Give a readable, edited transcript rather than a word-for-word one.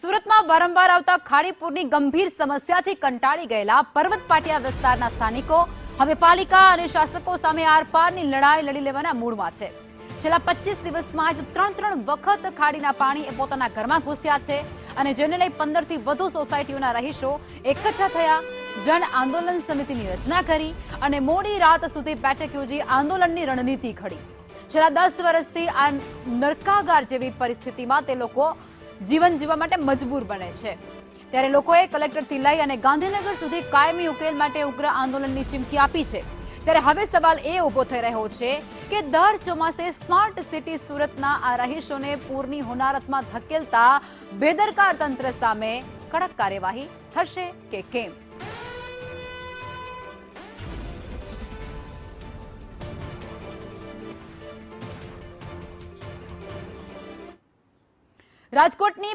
સુરતમાં વારંવાર આવતા ખાડીપુરની ગંભીર સમસ્યાથી કંટાળી ગયેલા પર્વત પાટિયા વિસ્તારના સ્થાનિકો હવે પાલિકા અને શાસકો સામે આરપારની લડાઈ લડી લેવાના મૂડમાં છે। છેલ્લા 25 દિવસમાં જ ત્રણ વખત ખાડીના પાણી પોતાના ઘરમાં ઘૂસ્યા છે અને જેને લઈ 15 થી વધુ સોસાયટીઓના રહીશો એકઠા થયા, જન આંદોલન સમિતિની રચના કરી અને મોડી રાત સુધી બેઠક યોજી આંદોલનની રણનીતિ ઘડી। છેલ્લા 10 વર્ષથી આ નરકાગાર જેવી પરિસ્થિતિમાં તે લોકો જીવન જીવવા માટે મજબૂર બને છે। ત્યારે લોકોએ કલેક્ટરથી લઈ અને ગાંધીનગર સુધી કાયમી ઉકેલ માટે ઉગ્ર આંદોલનની ચીમકી આપી છે। ત્યારે હવે સવાલ એ ઊભો થઈ રહ્યો છે કે દર ચોમાસે સ્માર્ટ સિટી સુરતના આ રહીશોને પૂરની હોનારતમાં ધકેલતા બેદરકાર તંત્ર સામે કડક કાર્યવાહી થશે કે કેમ? રાજકોટની